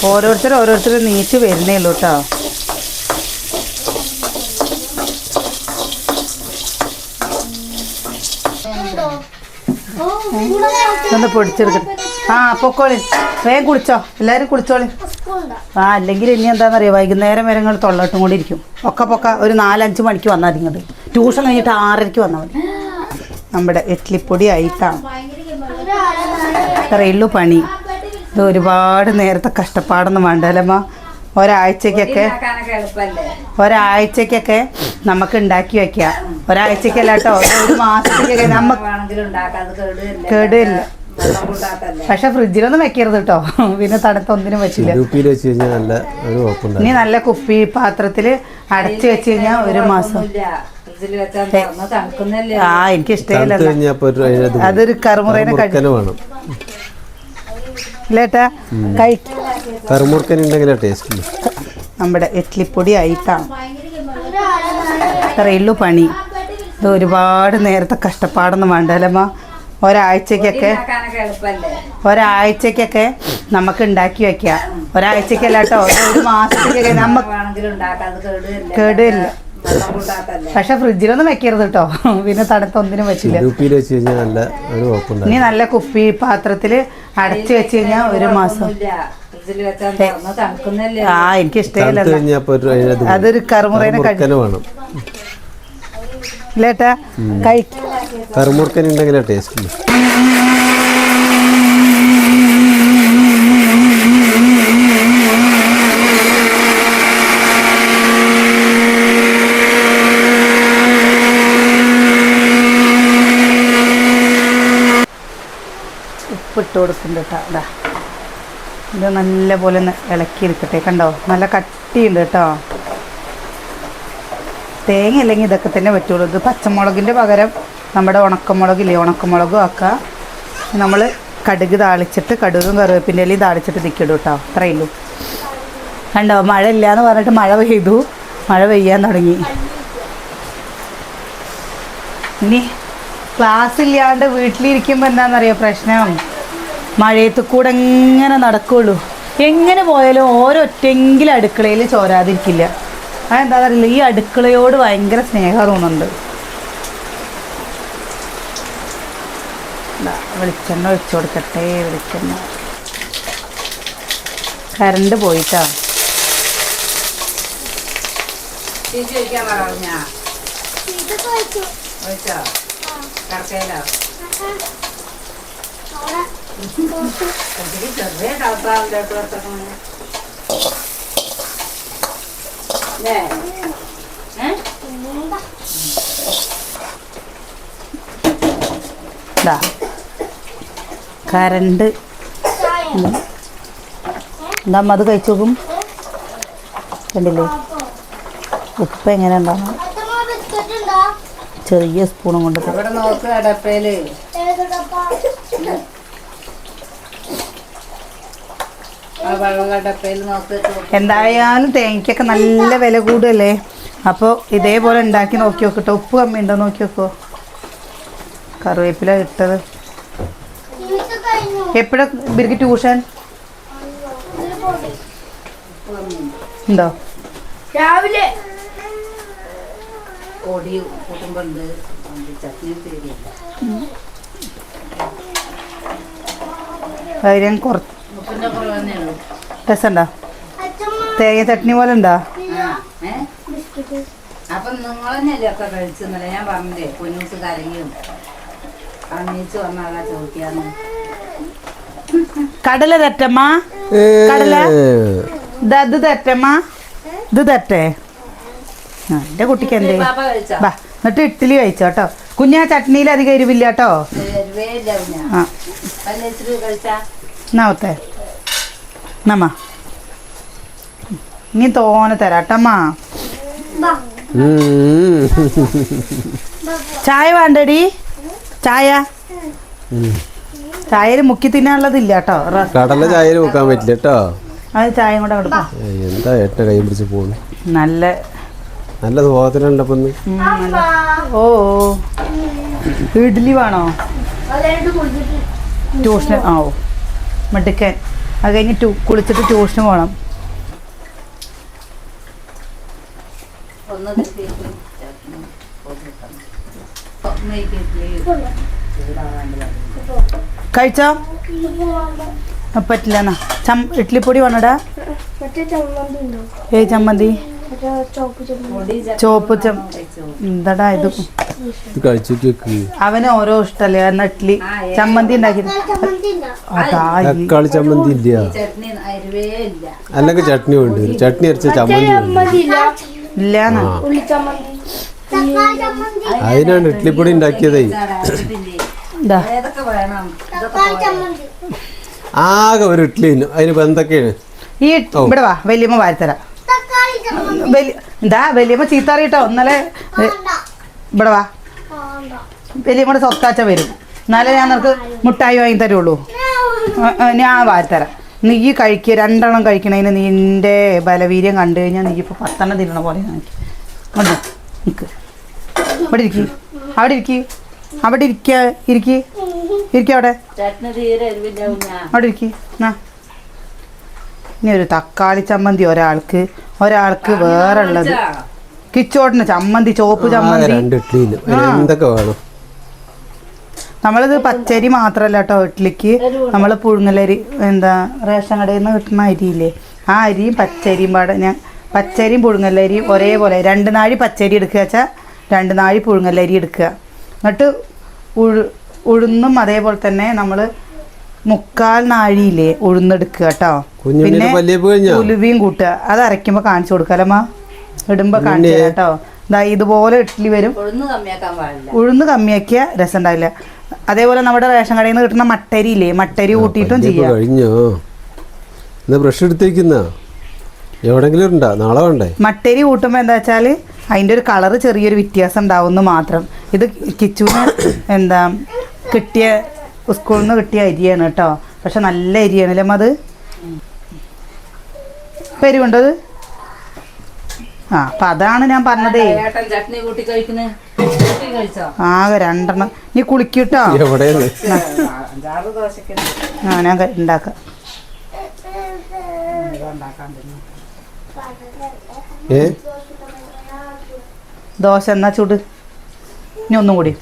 ഓരോരുത്തർ നീച്ച് വരുന്നേ ഉള്ളൂ കേട്ടോ. ഒന്ന് പൊടിച്ചെടുക്കട്ടെ. ആ പൊക്കോളി, വേഗം കുളിച്ചോ, എല്ലാവരും കുളിച്ചോളി. അല്ലെങ്കിൽ ഇനി എന്താണെന്നറിയോ, വൈകുന്നേരം വരെ നിങ്ങൾ തൊള്ളട്ടും കൂടി ഇരിക്കും. പൊക്ക ഒരു 4-5 മണിക്ക് വന്നാൽ മതി. ഇങ്ങോട്ട് ട്യൂഷൻ കഴിഞ്ഞിട്ട് 6:30 വന്നാൽ മതി. നമ്മുടെ ഇഡ്ഡലിപ്പൊടി ആയിട്ടാണ് ഇത്രയുള്ളൂ പണി. ഇത് ഒരുപാട് നേരത്തെ കഷ്ടപ്പാടൊന്നും വേണ്ടല്ലമ്മ. ഒരാഴ്ചക്കൊക്കെ നമുക്ക് ഉണ്ടാക്കി വെക്കാം. ഒരാഴ്ചക്കല്ല കേട്ടോ, ഒരു മാസത്തേക്കൊക്കെ നമുക്ക് കേടില്ല. പക്ഷെ ഫ്രിഡ്ജിലൊന്നും വെക്കരുത് കേട്ടോ, പിന്നെ തണുത്തൊന്നിനും വെച്ചില്ല. ഇനി നല്ല കുപ്പി പാത്രത്തിൽ അടച്ചു വെച്ച് കഴിഞ്ഞാൽ ഒരു മാസം. ആ എനിക്ക് ഇഷ്ടമില്ല, അതൊരു കറുമുറേനെ കഴിക്കണം ഇല്ലേട്ടാ. നമ്മുടെ ഇഡ്ഡലിപ്പൊടി ആയിട്ടാണ് ഇത്രയുള്ളൂ പണി. ഇത് ഒരുപാട് നേരത്തെ കഷ്ടപ്പാടൊന്നും വേണ്ടല്ലമ്മ. ഒരാഴ്ചക്കൊക്കെ നമുക്ക് ഉണ്ടാക്കി വെക്കാം. ഒരാഴ്ചക്കല്ല കേട്ടോ, ഒരു മാസത്തേക്കൊക്കെ നമുക്ക് കേടില്ല. പക്ഷെ ഫ്രിഡ്ജിലൊന്നും വെക്കരുത് കേട്ടോ, പിന്നെ തണുത്തൊന്നിനും വെച്ചില്ല. ഇനി നല്ല കുപ്പി പാത്രത്തിൽ അടച്ചു വെച്ച് കഴിഞ്ഞാൽ ഒരു മാസം. ആ എനിക്ക് ഇഷ്ടമില്ല, അതൊരു കറുമുറേനെ കഴിക്കണം ഇല്ലേട്ടാ. കറുമുറുക്കനുണ്ടെങ്കിലേ ടേസ്റ്റ്. ഉപ്പിട്ട് കൊടുക്കുന്നുണ്ട് കേട്ടോ. അതാ ഇത് നല്ല പോലെ ഒന്ന് ഇളക്കിയെടുക്കട്ടെ. കണ്ടോ, നല്ല കട്ടിയുണ്ട് കേട്ടോ. തേങ്ങ അല്ലെങ്കിൽ ഇതൊക്കെ തന്നെ പറ്റുള്ളൂ. ഇത് പച്ചമുളകിൻ്റെ പകരം നമ്മുടെ ഉണക്കമുളകില്ലേ, ഉണക്കമുളകും ആക്കാം. നമ്മൾ കടുക് താളിച്ചിട്ട്, കടുകും കറിവേപ്പിൻ്റെ ഇലയും താളിച്ചിട്ട് തിക്കിടും കേട്ടോ. അത്രയേ ഉള്ളൂ. കണ്ടോ, മഴ ഇല്ല എന്ന് പറഞ്ഞിട്ട് മഴ പെയ്തു, മഴ പെയ്യാൻ തുടങ്ങി. ഇനി ക്ലാസ് ഇല്ലാണ്ട് വീട്ടിലിരിക്കുമ്പോൾ എന്താണെന്നറിയോ പ്രശ്നം? മഴയത്ത് കൂടെ എങ്ങനെ നടക്കുള്ളൂ. എങ്ങനെ പോയാലും ഓരോറ്റെങ്കിലും അടുക്കളയിൽ ചോരാതിരിക്കില്ല. അതെന്താണെന്നറിയില്ല, ഈ അടുക്കളയോട് ഭയങ്കര സ്നേഹം തോന്നുന്നുണ്ട്. വെളിച്ചെണ്ണ ഒഴിച്ചു കൊടുക്കട്ടെ. വെളിച്ചെണ്ണ കറണ്ട് പോയിട്ടാ. കറണ്ട് എന്താ അത് കഴിച്ചു നോക്കും. കണ്ടില്ലേ ഉപ്പ് എങ്ങനെ ഉണ്ടാകും? ചെറിയ സ്പൂണും കൊണ്ട് എന്തായാലും തേങ്ങയ്ക്കൊക്കെ നല്ല വില കൂടുതലേ. അപ്പോൾ ഇതേപോലെ ഉണ്ടാക്കി നോക്കി നോക്കട്ടോ. ഉപ്പ് കമ്മി ഉണ്ടോ നോക്കി നോക്കോ. കറിവേപ്പില ഇട്ടത് എപ്പോഴാ ഇവർക്ക് ട്യൂഷൻ ഉണ്ടോ? രാവിലെ കാര്യം കുറച്ച് രസമുണ്ടോ? തേങ്ങ ചട്നി പോലെ ഉണ്ടോ? അപ്പൊ നിങ്ങൾ തന്നെയല്ലേ ഒക്കെ കഴിച്ചെന്നല്ലേ ഞാൻ പറഞ്ഞില്ലേ. പൊന്നൂസ് കരയും അമ്മീച്ച് വന്നാകാ ചോദിക്കാന്ന്. കടല തെറ്റമ്മ, കടല ഇത് തെറ്റമ്മ, ഇത് തെറ്റേ. എൻ്റെ കുട്ടിക്ക് എന്തേ ബാ. എന്നിട്ട് ഇഡ്ഡലി കഴിച്ചോ കേട്ടോ കുഞ്ഞാ. ചട്നിയിൽ അധികം എരിവില്ല കേട്ടോ. എന്നാവത്തെ നമ്മ നീ തോനെ തരാട്ടമ്മ. ചായ വേണ്ടടി? ചായ ചായയിൽ മുക്കി തിന്നാനുള്ളതില്ല കേട്ടോ. കടല ചായയിൽ മുക്കാൻ പറ്റില്ല കേട്ടോ. അത് ചായയും കൂടെ കൊടുക്കാം. എന്താ ഏട്ട കൈ പിടിച്ച് പോകുന്നു. നല്ല നല്ല സ്വാതന്ത്ര്യമുണ്ടപ്പം. ഓ ഇഡ്ഡലി വേണോ? ട്യൂഷന് ആ ഓ മിടുക്കൻ. അത് കഴിഞ്ഞ് കുളിച്ചിട്ട് ട്യൂഷന് പോകണം. കഴിച്ചോ? പറ്റില്ല എന്നാ ഇഡ്ഡലിപ്പൊടി വേണടാ. ഏ ചമ്മന്തി ചോപ്പ് എന്താടാ ഇത്? അവന് ഓരോ ഇഷ്ടല്ലേ. എന്നാ ഇഡ്ഡലി ചമ്മന്തി ഉണ്ടാക്കി. തക്കാളി ചമ്മന്തി ഇല്ല, അല്ലെങ്കിൽ ചട്നി ഉണ്ട്. ചട്നി അരച്ച ചമ്മന്തി ഇല്ലാന്നാ. അതിനാണ് ഇഡ്ഡലിപ്പൊടി ഉണ്ടാക്കിയതേ. ആകെ ഒരു ഇഡ്ഡലി. അതിന് എന്തൊക്കെയാണ്? ഈ ഇവിടെ വാ, വലിയമ്മ വാരിത്തരാം. എന്താ വലിയമ്മ ചീത്ത അറിയട്ടോ. ഇന്നലെ ഇവിടെ വാ, വലിയമ്മയുടെ സ്വത്താച്ച വരും. എന്നാലേ ഞാൻ നിനക്ക് മുട്ടായി വാങ്ങി തരുള്ളൂ. ഞാൻ വാരിത്തരാം. നീ കഴിക്കുക. 2 എണ്ണം കഴിക്കണതിന് നിന്റെ ബലവീര്യം കണ്ടു കഴിഞ്ഞാൽ നീ ഇപ്പോൾ 10 എണ്ണം തിന്നണ പോലെ നിൽക്ക്. ഇവിടെ ഇരിക്കും, അവിടെ ഇരിക്കും, അവിടെ ഇരിക്കുക അവിടെ ഇരിക്കും. ഇനി ഒരു തക്കാളി ചമ്മന്തി ഒരാൾക്ക് വേറെ ഉള്ളത്. കിച്ചോട്ടിന് ചമ്മന്തി, ചോപ്പ് ചമ്മന്തി. നമ്മളിത് പച്ചരി മാത്രമല്ല കേട്ടോ ഇഡ്ഡലിക്ക്. നമ്മൾ പുഴുങ്ങലരി, എന്താ റേഷൻ കടയിൽ നിന്ന് കിട്ടുന്ന അരിയില്ലേ, ആ അരിയും പച്ചരിയും പാടെ ഞാൻ പച്ചരിയും പുഴുങ്ങലരിയും ഒരേപോലെ 2 നാഴി പച്ചരി എടുക്കുക വെച്ചാൽ 2 നാഴി പുഴുങ്ങലരി എടുക്കുക. എന്നിട്ട് ഉഴുന്നും അതേപോലെ തന്നെ നമ്മൾ 3/4 നാഴിയില്ലേ ഉഴുന്നെടുക്കുക കേട്ടോ. പിന്നെ ഉലുവയും കൂട്ടുക. അത് അരയ്ക്കുമ്പോൾ കാണിച്ചു കൊടുക്കാലമ്മ, ഇടുമ്പോൾ കാണിച്ചു കേട്ടോ. ഇതാ ഇതുപോലെ ഇഡ്ഡലി വരും. ഉഴുന്ന് കമ്മിയാക്കിയ രസം ഉണ്ടാവില്ല. അതേപോലെ നമ്മുടെ റേഷൻ കടയിൽ നിന്ന് കിട്ടുന്ന മട്ടരി ഇല്ലേ, മട്ടരി കൂട്ടിയിട്ടും ചെയ്യാം. മട്ടരി കൂട്ടുമ്പോൾ എന്താ വെച്ചാൽ അതിൻ്റെ ഒരു കളറ് ചെറിയൊരു വ്യത്യാസം ഉണ്ടാവുമെന്ന് മാത്രം. ഇത് കിച്ചുവിന് എന്താ കിട്ടിയ സ്കൂളിൽ നിന്ന് കിട്ടിയ അരിയാണ് കേട്ടോ. പക്ഷെ നല്ല അരിയാണല്ലേ അത്. പെരുവുണ്ടത്. ആ അപ്പം അതാണ് ഞാൻ പറഞ്ഞതേ. ചട്നി കൂട്ടി കഴിക്കുന്നത് കഴിച്ചോ? ആകെ 2 നീ കുളിക്കൂട്ടോ. എവിടെയാണ് 5-6 ദോശക്ക് ഞാൻ ഉണ്ടാക്കാം. ഉണ്ടാക്കാൻ തന്നെ. ദോശ എന്നാ ചൂട്. ഇനി ഒന്നും കൂടി,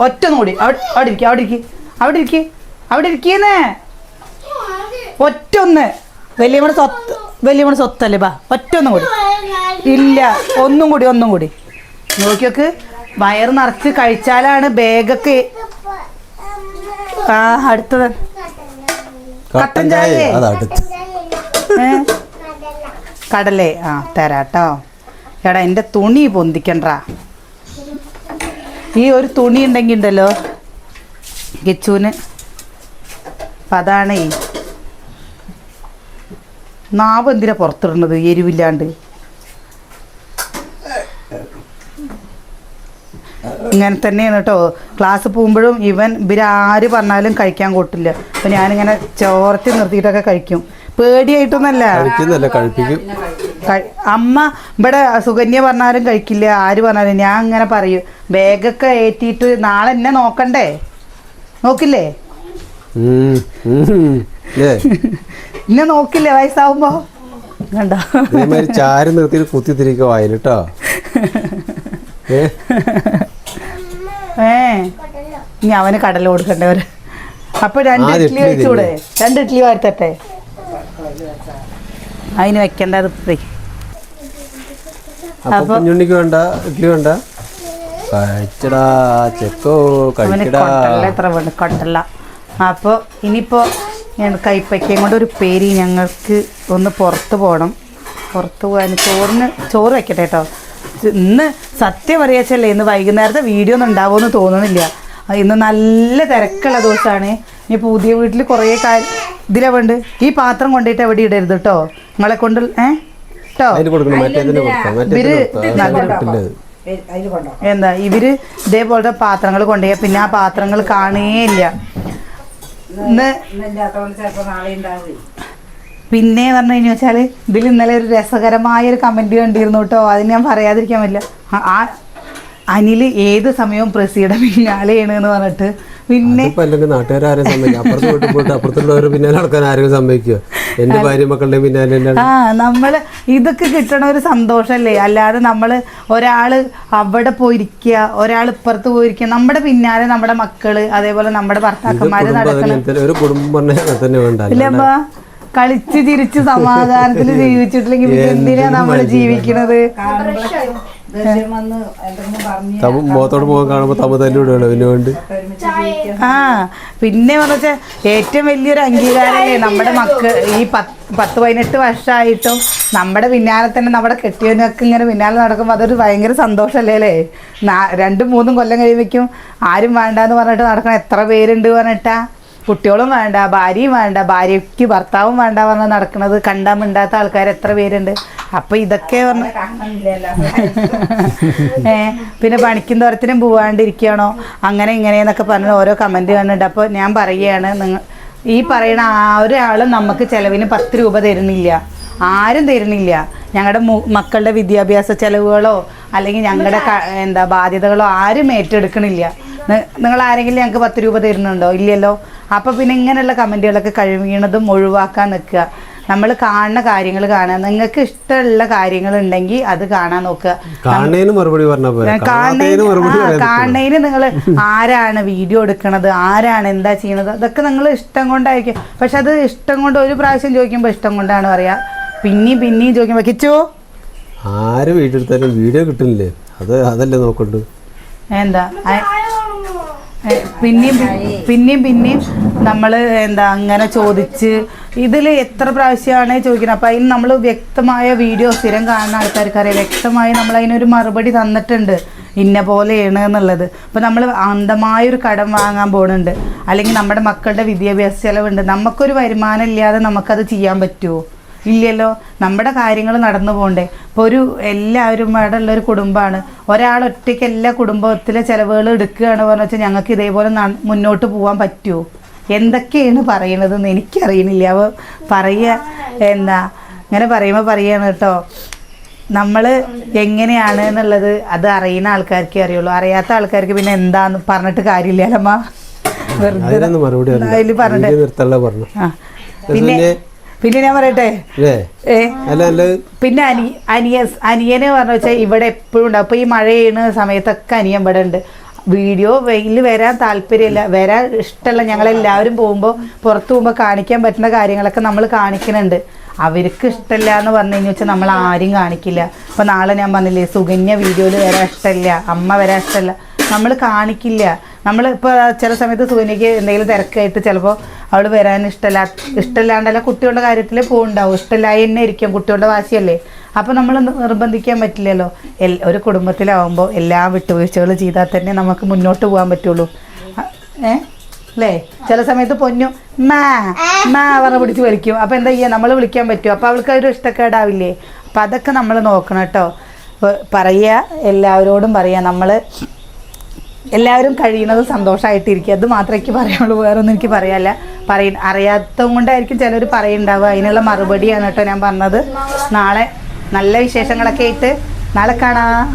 ഒറ്റൊന്നും കൂടി. അവിടെ ഇരിക്കുന്നേ. ഒറ്റൊന്ന് വലിയ സ്വത്തല്ലേ. ബാ ഒറ്റൊന്നും കൂടി. ഇല്ല, ഒന്നും കൂടി നോക്കിയൊക്കെ. വയറ് നിറച്ച് കഴിച്ചാലാണ് ബാഗൊക്കെ. അടുത്തത് കട്ടൻ ചായ. കടലേ തരാട്ടോ. എടാ എൻ്റെ തുണി പൊന്തിക്കണ്ട. ഈ ഒരു തുണി ഉണ്ടെങ്കിൽ ഉണ്ടല്ലോ കിച്ചൂന്. അപ്പം അതാണ് ഈ നാവ് എന്തിനാ പുറത്തിടുന്നത് എരിവില്ലാണ്ട്. ഇങ്ങനെ തന്നെയാണ് കേട്ടോ. ക്ലാസ് പോകുമ്പോഴും ഇവരാര് പറഞ്ഞാലും കഴിക്കാൻ കൂട്ടില്ല. അപ്പം ഞാനിങ്ങനെ ചോർത്തി നിർത്തിയിട്ടൊക്കെ കഴിക്കും. പേടിയായിട്ടൊന്നല്ല. അമ്മ ഇവിടെ സുകന്യ പറഞ്ഞാലും കഴിക്കില്ല, ആര് പറഞ്ഞാലും. ഞാൻ ഇങ്ങനെ പറയും ബാഗൊക്കെ ഏറ്റിയിട്ട് നാളെ എന്നെ നോക്കണ്ടേ. നോക്കില്ലേ എന്നെ നോക്കില്ലേ വയസ്സാവുമ്പോ. കണ്ടോ ചാരി നിർത്തി കുത്തിത്തിരിക്കുക വായിലിട്ടോ. ഇനി അവന് കടല കൊടുക്കണ്ടവര്. അപ്പൊ 2 ഇഡ്ഡലി വെച്ചൂടെ? 2 ഇഡ്ഡലി വാർത്തട്ടെ. അതിന് വെക്കണ്ടത് ഫ്രീ. അപ്പൊ കുഞ്ഞുണ്ണിക്ക് വേണ്ട ഇഡ്ഡലി വേണ്ട. കഴിച്ചടാ ചെക്കോ കഴിക്കടാ. എത്ര വേണ്ട കൊട്ടല്ല. അപ്പോൾ ഇനിയിപ്പോൾ കൈപ്പയ്ക്കയും കൊണ്ട് ഒരു പേര് ഞങ്ങൾക്ക് ഒന്ന് പുറത്ത് പോകണം. പുറത്ത് പോകാൻ ചോറ് വെക്കട്ടെ കേട്ടോ. ഇന്ന് സത്യം പറയാച്ചല്ലേ, ഇന്ന് വൈകുന്നേരത്തെ വീഡിയോ ഒന്നും ഉണ്ടാവുമെന്ന് തോന്നുന്നില്ല. ഇന്ന് നല്ല തിരക്കുള്ള ദിവസമാണ്. ഇനി പുതിയ വീട്ടിൽ കുറേ ഇതിലെ വേണ്ട. ഈ പാത്രം കൊണ്ടുപോയിട്ട് എവിടെ ഇടരുത് കേട്ടോ. നിങ്ങളെ കൊണ്ട് കേട്ടോ. ഇവര് എന്താ ഇവര് ഇതേപോലത്തെ പാത്രങ്ങൾ കൊണ്ടുപോയാൽ പിന്നെ ആ പാത്രങ്ങൾ കാണേയില്ല. പിന്നെ പറഞ്ഞു കഴിഞ്ഞു വെച്ചാൽ ഇതിൽ ഇന്നലെ ഒരു രസകരമായൊരു കമൻറ്റ് കണ്ടിരുന്നു കേട്ടോ. അതിന് ഞാൻ പറയാതിരിക്കാൻ പറ്റില്ല. ആ അനിൽ ഏത് സമയവും പ്രസിയുടെ പിന്നാലെയാണ് എന്ന് പറഞ്ഞിട്ട്. പിന്നെ നാട്ടുകാരും അപ്പുറത്തുള്ളവർ പിന്നാലെ നടക്കാൻ ആരെങ്കിലും സമ്മതിക്കുക? എന്റെ ഭാര്യ മക്കളുടെ പിന്നാലെ നമ്മള് ഇതൊക്കെ കിട്ടണ ഒരു സന്തോഷല്ലേ. അല്ലാതെ നമ്മള് ഒരാള് അവിടെ പോയിരിക്കുക, ഒരാൾ ഇപ്പുറത്ത് പോയിരിക്കുക. നമ്മുടെ പിന്നാലെ നമ്മുടെ മക്കള്, അതേപോലെ നമ്മുടെ ഭർത്താക്കന്മാര് നടക്കണം. ഒരു കുടുംബം ഇല്ലമ്മാ, കളിച്ച് ചിരിച്ച് സമാധാനത്തിൽ ജീവിച്ചിട്ടില്ലെങ്കിൽ എന്തിനാ നമ്മള് ജീവിക്കണത്? മുഖത്തോട് പോകാൻ കാണുമ്പോ തമ്മ തല്ലിവിടുകയാണ് പിന്നെ വേണ്ടി. പിന്നെ പറഞ്ഞാൽ ഏറ്റവും വലിയൊരു അംഗീകാരമല്ലേ നമ്മുടെ മക്കൾ. ഈ 10-18 വർഷമായിട്ടും നമ്മുടെ പിന്നാലെ തന്നെ നമ്മുടെ കെട്ടിയവനൊക്കെ ഇങ്ങനെ പിന്നാലെ നടക്കുമ്പോൾ അതൊരു ഭയങ്കര സന്തോഷമല്ലേ അല്ലേ. 2-3 കൊല്ലം കഴിയുമ്പോഴേക്കും ആരും വേണ്ടാന്ന് പറഞ്ഞിട്ട് നടക്കണം. എത്ര പേരുണ്ട് പറഞ്ഞിട്ടാ. കുട്ടികളും വേണ്ട, ഭാര്യയും വേണ്ട, ഭാര്യയ്ക്ക് ഭർത്താവും വേണ്ട പറഞ്ഞാൽ നടക്കുന്നത്. കണ്ടാൽ മിണ്ടാത്ത ആൾക്കാർ എത്ര പേരുണ്ട്. അപ്പം ഇതൊക്കെ പിന്നെ പണിക്കും തോരത്തിനും പോവാണ്ടിരിക്കുകയാണോ അങ്ങനെ ഇങ്ങനെയെന്നൊക്കെ പറഞ്ഞ് ഓരോ കമൻറ്റ് കണ്ടിട്ട്. അപ്പോൾ ഞാൻ പറയുകയാണ്, ഈ പറയുന്ന ഒരാളും നമുക്ക് ചിലവിന് 10 രൂപ തരുന്നില്ല. ആരും തരുന്നില്ല. ഞങ്ങളുടെ മക്കളുടെ വിദ്യാഭ്യാസ ചെലവുകളോ അല്ലെങ്കിൽ ഞങ്ങളുടെ ബാധ്യതകളോ ആരും ഏറ്റെടുക്കണില്ല. നിങ്ങൾ ആരെങ്കിലും ഞങ്ങൾക്ക് 10 രൂപ തരുന്നുണ്ടോ? ഇല്ലല്ലോ. അപ്പോൾ പിന്നെ ഇങ്ങനെയുള്ള കമൻറ്റുകളൊക്കെ കഴിയുന്നതും ഒഴിവാക്കാൻ നിൽക്കുക. നമ്മൾ കാണുന്ന കാര്യങ്ങൾ കാണുക. നിങ്ങൾക്ക് ഇഷ്ടമുള്ള കാര്യങ്ങൾ ഉണ്ടെങ്കിൽ അത് കാണാൻ നോക്കുക. കാണുന്നതിന് നിങ്ങൾ ആരാണ് വീഡിയോ എടുക്കണത്, ആരാണ് എന്താ ചെയ്യണത്, അതൊക്കെ നിങ്ങൾ ഇഷ്ടം കൊണ്ടായിരിക്കും. പക്ഷെ അത് ഇഷ്ടം കൊണ്ട് ഒരു പ്രാവശ്യം ചോദിക്കുമ്പോൾ ഇഷ്ടം കൊണ്ടാണ് പറയാ. പിന്നെയും ചോദിക്കുമ്പോൾ കിച്ചോ ആര് വീഡിയോ എടുത്താലും വീഡിയോ കിട്ടുന്നില്ലേ, അതല്ലേ നോക്കണ്ടു. എന്താ പിന്നെയും നമ്മൾ അങ്ങനെ ചോദിച്ച് ഇതിൽ എത്ര പ്രാവശ്യമാണ് ചോദിക്കുന്നത്. അപ്പം അതിന് നമ്മൾ വ്യക്തമായ വീഡിയോ സ്ഥിരം കാണുന്ന ആൾക്കാർക്കറിയാം. വ്യക്തമായി നമ്മൾ അതിനൊരു മറുപടി തന്നിട്ടുണ്ട്, ഇന്ന പോലെയാണ് എന്നുള്ളത്. അപ്പം നമ്മൾ അന്ധമായൊരു കടം വാങ്ങാൻ പോകുന്നുണ്ട്, അല്ലെങ്കിൽ നമ്മുടെ മക്കളുടെ വിദ്യാഭ്യാസ ചെലവുണ്ട്. നമുക്കൊരു വരുമാനം ഇല്ലാതെ നമുക്കത് ചെയ്യാൻ പറ്റുമോ? ഇല്ലല്ലോ. നമ്മുടെ കാര്യങ്ങൾ നടന്നു പോകണ്ടേ. ഇപ്പോൾ എല്ലാവരും ഇവിടെ ഉള്ളൊരു കുടുംബമാണ്. ഒരാളൊറ്റയ്ക്ക് എല്ലാ കുടുംബത്തിലെ ചിലവുകൾ എടുക്കുകയാണ് പറഞ്ഞു വെച്ചാൽ ഞങ്ങൾക്ക് ഇതേപോലെ മുന്നോട്ട് പോകാൻ പറ്റുമോ? എന്തൊക്കെയാണ് പറയണതെന്ന് എനിക്കറിയണില്ല. അപ്പോൾ പറയുക ഇങ്ങനെ പറയുമ്പോൾ പറയാണ് കേട്ടോ. നമ്മൾ എങ്ങനെയാണ് എന്നുള്ളത് അത് അറിയുന്ന ആൾക്കാർക്കേ അറിയുള്ളൂ. അറിയാത്ത ആൾക്കാർക്ക് പിന്നെ എന്താന്ന് പറഞ്ഞിട്ട് കാര്യമില്ലമ്മ. വെറുതെ മറുപടി അതിൽ പറഞ്ഞിട്ട് പിന്നെ ഞാൻ പറയട്ടെ, പിന്നെ അനിയന് പറഞ്ഞു വെച്ചാൽ ഇവിടെ എപ്പോഴും ഉണ്ടാവും. ഇപ്പൊ ഈ മഴ ചെയ്യുന്ന സമയത്തൊക്കെ അനിയൻ ഇവിടെ ഉണ്ട്. വീഡിയോ വെയിൽ വരാൻ താല്പര്യമില്ല, വരാൻ ഇഷ്ടമല്ല. ഞങ്ങളെല്ലാവരും പോകുമ്പോൾ പുറത്ത് പോകുമ്പോൾ കാണിക്കാൻ പറ്റുന്ന കാര്യങ്ങളൊക്കെ നമ്മൾ കാണിക്കുന്നുണ്ട്. അവർക്ക് ഇഷ്ടമല്ല എന്ന് പറഞ്ഞു കഴിഞ്ഞാൽ വെച്ചാൽ നമ്മൾ ആരും കാണിക്കില്ല. അപ്പോൾ നാളെ ഞാൻ പറഞ്ഞില്ലേ സുകന്യ വീഡിയോയിൽ വരാൻ ഇഷ്ടമില്ല, അമ്മ വരാൻ ഇഷ്ടമല്ല, നമ്മൾ കാണിക്കില്ല. നമ്മൾ ഇപ്പോൾ ചില സമയത്ത് സുകന്യക്ക് എന്തെങ്കിലും തിരക്കായിട്ട് ചിലപ്പോൾ അവൾ വരാൻ ഇഷ്ടമില്ലാണ്ടല്ല കുട്ടികളുടെ കാര്യത്തിൽ പോകുന്നുണ്ടാവും. ഇഷ്ടമില്ലായി തന്നെ ഇരിക്കും, കുട്ടികളുടെ വാശിയല്ലേ. അപ്പോൾ നമ്മൾ നിർബന്ധിക്കാൻ പറ്റില്ലല്ലോ. ഒരു കുടുംബത്തിലാവുമ്പോൾ എല്ലാ വിട്ടുവീഴ്ചകൾ ചെയ്താൽ തന്നെ നമുക്ക് മുന്നോട്ട് പോകാൻ പറ്റുള്ളൂ. അല്ലേ? ചില സമയത്ത് പൊന്നു മാ പറഞ്ഞ് പിടിച്ച് വലിക്കും. അപ്പോൾ എന്താ ചെയ്യുക, നമ്മൾ വിളിക്കാൻ പറ്റുമോ? അപ്പോൾ അവൾക്ക് ഒരു ഇഷ്ടക്കേടാവില്ലേ? അപ്പോൾ അതൊക്കെ നമ്മൾ നോക്കണം കേട്ടോ. പറയുക, എല്ലാവരോടും പറയുക, നമ്മൾ എല്ലാവരും കഴിയുന്നത് സന്തോഷമായിട്ടിരിക്കുക. അത് മാത്രമേ എനിക്ക് പറയാനുള്ളൂ, വേറൊന്നും എനിക്ക് പറയാനില്ല. അറിയാത്തത് കൊണ്ടായിരിക്കും ചിലർ പറയുന്നുണ്ടാവുക. അതിനുള്ള മറുപടിയാണ് കേട്ടോ ഞാൻ പറഞ്ഞത്. നാളെ നല്ല വിശേഷങ്ങളൊക്കെ ആയിട്ട് നാളെ കാണാം.